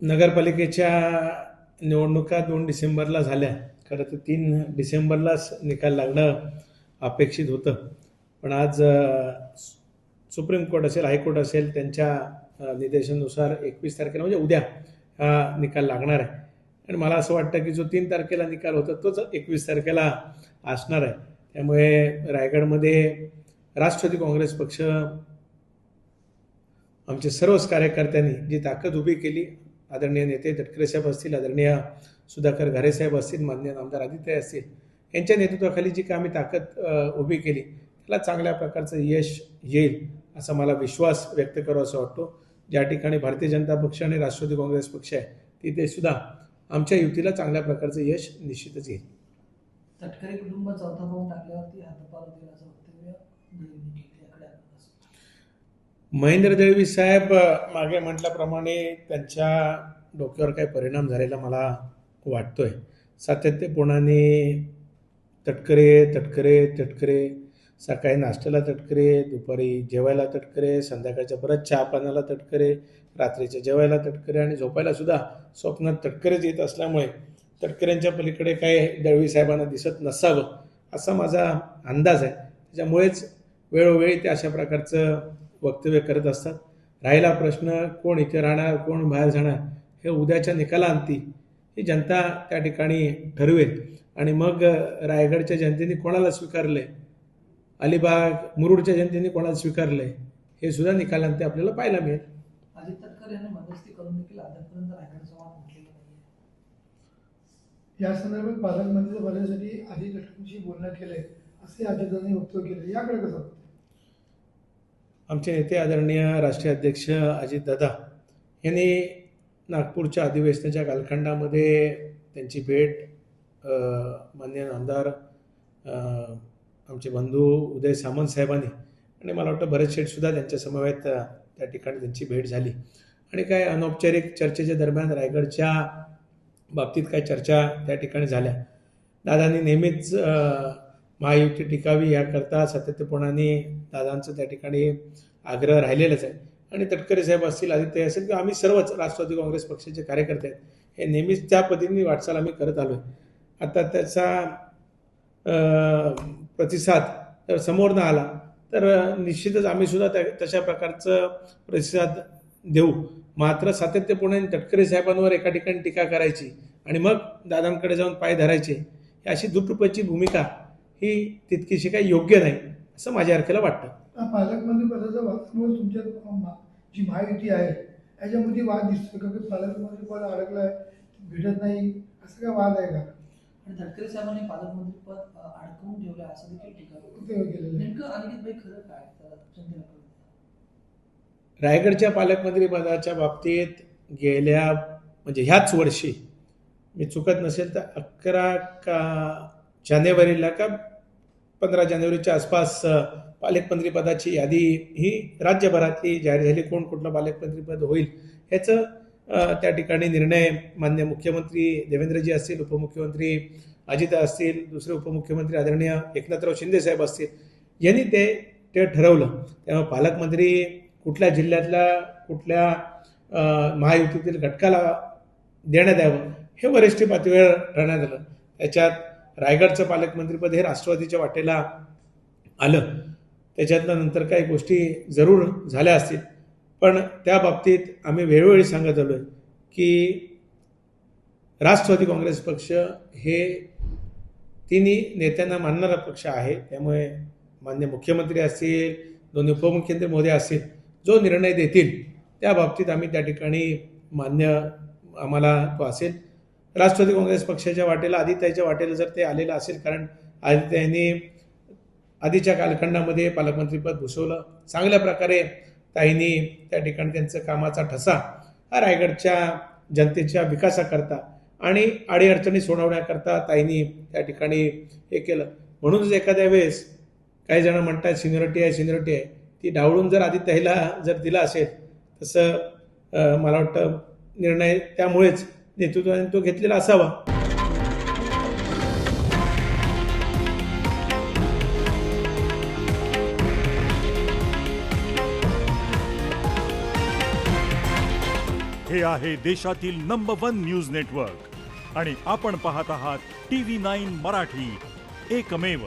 नगरपालिकेच्या निवडणुका 2 डिसेंबरला झाल्या. खरं तर 3 डिसेंबरलाच निकाल लागणं अपेक्षित होतं. पण आज सुप्रीम कोर्ट असेल, हायकोर्ट असेल, त्यांच्या निर्देशानुसार 21 तारखेला म्हणजे उद्या हा निकाल लागणार आहे. आणि मला असं वाटतं की जो 3 तारखेला निकाल होता तोच 21 तारखेला असणार आहे. त्यामुळे रायगडमध्ये राष्ट्रवादी काँग्रेस पक्ष आमच्या सर्वच कार्यकर्त्यांनी जी ताकद उभी केली, आदरणीय नेते तटकरे साहेब असतील, आदरणीय सुधाकर घारे साहेब असतील, माननीय आमदार आदित्य असतील, यांच्या नेतृत्वाखाली जी काही आम्ही ताकद उभी केली त्याला चांगल्या प्रकारचं यश येईल असा मला विश्वास व्यक्त करावा असं वाटतो. ज्या ठिकाणी भारतीय जनता पक्ष आणि राष्ट्रवादी काँग्रेस पक्ष आहे तिथे सुद्धा आमच्या युतीला चांगल्या प्रकारचं यश निश्चितच येईल. तटकरे कुटुंब चौथा पाऊल टाकल्यावरती हातभार होतील असं वक्तव्य दळवींनी महेंद्र दळवी साहेब मागे म्हटल्याप्रमाणे त्यांच्या डोक्यावर काही परिणाम झालेला मला वाटतोय. सातत्यपूर्णाने तटकरे तटकरे तटकरे, सकाळी नाश्त्याला तटकरे, दुपारी जेवायला तटकरे, संध्याकाळच्या परत चहा पाण्याला तटकरे, रात्रीच्या जेवायला तटकरे आणि झोपायला सुद्धा स्वप्नात तटकरेच येत असल्यामुळे तटकऱ्यांच्या पलीकडे काही दळवी साहेबांना दिसत नसावं असा माझा अंदाज आहे. त्याच्यामुळेच वेळोवेळी ते अशा प्रकारचं वक्तव्य करत असतात. राहिला प्रश्न कोण इथे राहणार कोण बाहेर जाणार हे उद्याच्या निकालांती ही जनता त्या ठिकाणी ठरवेल. आणि मग रायगडच्या जनतेने कोणाला स्वीकारलंय, अलिबाग मुरुडच्या जनतेने कोणाला स्वीकारलंय हे सुद्धा निकालांती आपल्याला पाहायला मिळेल. अजित तटकरे यांनी मध्यस्थी करून देखील आतापर्यंत रायगड संवाद म्हटलेला नाही. या संदर्भात पालकमंत्री पदासाठी अजित तटकरेंशी बोलणं केलंय असे अजितदादांनी वक्तव्य केलं. याकडे कसं आमचे नेते आदरणीय राष्ट्रीय अध्यक्ष अजितदादा यांनी नागपूरच्या अधिवेशनाच्या कालखंडामध्ये त्यांची भेट माननीय आमदार आमचे बंधू उदय सामंत साहेबांनी आणि मला वाटतं भरत शेठसुद्धा त्यांच्या समवेत त्या ठिकाणी त्यांची भेट झाली. आणि काय अनौपचारिक चर्चेच्या दरम्यान रायगडच्या बाबतीत काय चर्चा त्या ठिकाणी झाल्या. दादांनी नेहमीच महायुती टिकावी याकरता सातत्यपूर्णाने दादांचं त्या ठिकाणी आग्रह राहिलेलाच आहे. आणि तटकरे साहेब असतील, आदित्य असेल किंवा आम्ही सर्वच राष्ट्रवादी काँग्रेस पक्षाचे कार्यकर्ते आहेत हे नेहमीच त्या पद्धतीने वाटचाल आम्ही करत आलो आहे. आता त्याचा प्रतिसाद जर समोर न आला तर निश्चितच आम्ही सुद्धा तशा प्रकारचं प्रतिसाद देऊ. मात्र सातत्यपूर्णाने तटकरे साहेबांवर एका ठिकाणी टीका करायची आणि मग दादांकडे जाऊन पाय धरायचे ही अशी दुटप्पची भूमिका ही तितकीशी काही योग्य नाही असं माझ्या अर्थाला वाटतं. पालकमंत्री पदाचा वादामुळे तुमच्या जी महायुती आहे याच्यामध्ये वाद दिसतो का की पालकमंत्री पद अडकलाय भेटत नाही असं काय वाद आहे का? आणि तटकरे साहेबांनी पालकमंत्री पद अडकवून ठेवलं असं देखील टीका केलेलं नेमकं अनिकेत भाई खरं काय तर जनतेला रायगडच्या पालकमंत्री पदाच्या बाबतीत गेल्या म्हणजे ह्याच वर्षी मी चुकत नसेल तर 11 जानेवारीला का 15 जानेवारीच्या आसपास पालकमंत्री पदाची यादी ही राज्यभरातली जाहीर झाली. कोण कुठलं पालकमंत्रीपद होईल ह्याचं त्या ठिकाणी निर्णय माननीय मुख्यमंत्री देवेंद्रजी असतील, उपमुख्यमंत्री अजित असतील, दुसरे उपमुख्यमंत्री आदरणीय एकनाथराव शिंदे साहेब असतील यांनी ते ठरवलं. त्यामुळे पालकमंत्री कुठल्या जिल्ह्यातल्या कुठल्या महायुतीतील घटकाला देण्यात यावं हे वरिष्ठ पातळीवर ठरवण्यात आलं. त्याच्यात रायगडचं पालकमंत्रीपद हे राष्ट्रवादीच्या वाटेला आलं. त्याच्यातनं नंतर काही गोष्टी जरूर झाल्या असतील पण त्या बाबतीत आम्ही वेळोवेळी सांगत आलो आहे की राष्ट्रवादी काँग्रेस पक्ष हे तिन्ही नेत्यांना मानणारा पक्ष आहे. त्यामुळे माननीय मुख्यमंत्री असतील, दोन्ही उपमुख्यमंत्री महोदय असतील, जो निर्णय देतील त्या बाबतीत आम्ही त्या ठिकाणी मान्य आम्हाला तो असेल. राष्ट्रवादी काँग्रेस पक्षाच्या वाटेला आदित्याच्या वाटेला जर ते आलेलं असेल कारण आदित्य यांनी आधीच्या कालखंडामध्ये पालकमंत्रीपद भूषवलं. चांगल्या प्रकारे ताईंनी त्या ठिकाणी त्यांचं कामाचा ठसा हा रायगडच्या जनतेच्या विकासाकरता आणि अडीअडचणी सोडवण्याकरता ताईंनी त्या ठिकाणी हे केलं. म्हणूनच एखाद्या वेळेस काही जण म्हणतात सिनियरिटी आहे ती डावळून जर आदित्याला जर दिला असेल तसं मला वाटतं निर्णय त्यामुळेच नेतृत्वाने तो घेतलेला असावा. हे आहे देशातील नंबर 1 न्यूज नेटवर्क आणि आपण पाहत आहात TV9 मराठी, एकमेव.